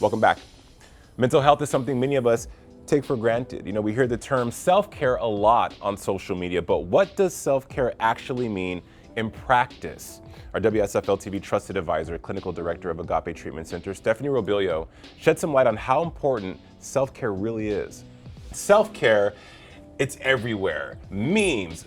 Welcome back. Mental health is something many of us take for granted. You know, we hear the term self-care a lot on social media, but what does self-care actually mean in practice? Our WSFL TV trusted advisor, clinical director of Agape Treatment Center, Stephanie Robilio, shed some light on how important self-care really is. Self-care, it's everywhere. Memes,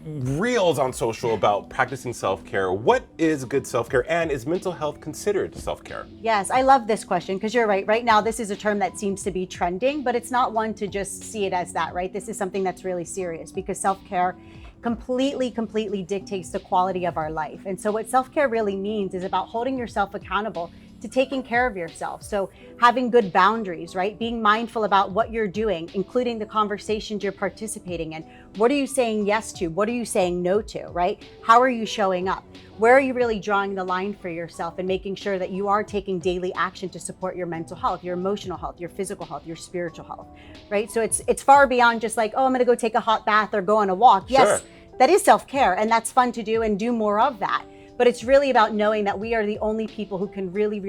reels on social about practicing self-care. What is good self-care, and is mental health considered self-care? Yes, I love this question because you're right. Right now, this is a term that seems to be trending, but it's not one to just see it as that, right? This is something that's really serious because self-care completely dictates the quality of our life. And so what self-care really means is about holding yourself accountable to taking care of yourself. So having good boundaries, right? Being mindful about what you're doing, including the conversations you're participating in. What are you saying yes to? What are you saying no to, right? How are you showing up? Where are you really drawing the line for yourself and making sure that you are taking daily action to support your mental health, your emotional health, your physical health, your spiritual health, right? So it's far beyond just like, oh, I'm gonna go take a hot bath or go on a walk. Yes, that is self-care, and that's fun to do and do more of that. But it's really about knowing that we are the only people who can really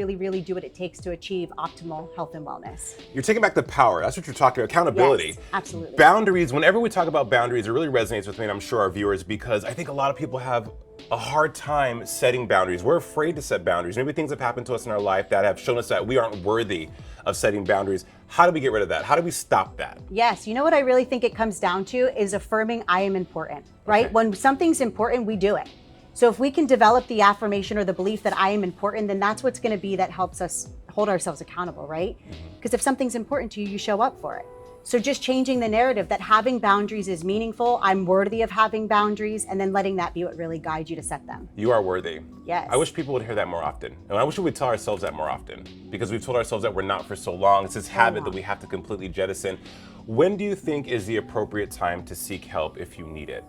do what it takes to achieve optimal health and wellness. You're taking back the power. That's what you're talking about, accountability. Yes, absolutely. Boundaries, whenever we talk about boundaries, it really resonates with me, and I'm sure our viewers, because I think a lot of people have a hard time setting boundaries. We're afraid to set boundaries. Maybe things have happened to us in our life that have shown us that we aren't worthy of setting boundaries. How do we get rid of that? How do we stop that? Yes, you know what I really think it comes down to is affirming I am important, right? Okay. When something's important, we do it. So if we can develop the affirmation or the belief that I am important, then that's what's going to be that helps us hold ourselves accountable, right? Because if something's important to you, you show up for it. So just changing the narrative that having boundaries is meaningful, I'm worthy of having boundaries, and then letting that be what really guides you to set them. You are worthy. Yes. I wish people would hear that more often. And I wish we would tell ourselves that more often, because we've told ourselves that we're not for so long. It's this habit that we have to completely jettison. When do you think is the appropriate time to seek help if you need it?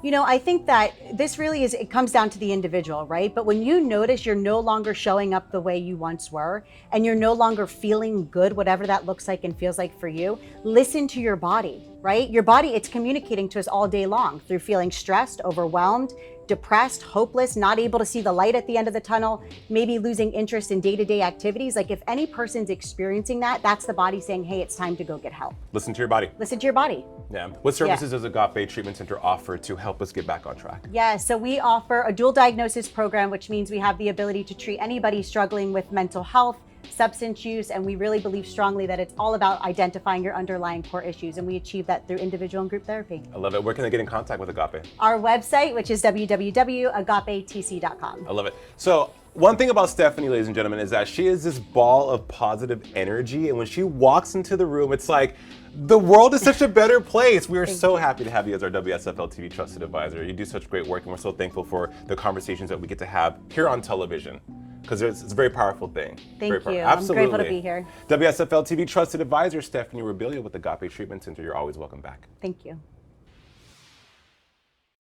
You know, I think that this really is, it comes down to the individual, right? But when you notice you're no longer showing up the way you once were, and you're no longer feeling good, whatever that looks like and feels like for you, listen to your body, right? Your body, it's communicating to us all day long through feeling stressed, overwhelmed, depressed, hopeless, not able to see the light at the end of the tunnel, maybe losing interest in day-to-day activities. Like if any person's experiencing that, that's the body saying, hey, it's time to go get help. Listen to your body. Listen to your body. Yeah. What services does Agape Treatment Center offer to help us get back on track? Yeah, so we offer a dual diagnosis program, which means we have the ability to treat anybody struggling with mental health, substance use, and we really believe strongly that it's all about identifying your underlying core issues, and we achieve that through individual and group therapy. I love it. Where can they get in contact with Agape? Our website, which is www.agapetc.com. I love it. So one thing about Stephanie, ladies and gentlemen, is that she is this ball of positive energy, and when she walks into the room, it's like the world is such a better place. We are so happy to have you as our WSFL TV trusted advisor. You do such great work, and we're so thankful for the conversations that we get to have here on television, because it's a very powerful thing. Thank you. I'm grateful to be here. WSFL TV trusted advisor Stephanie Robilio with Agape Treatment Center. You're always welcome back. Thank you.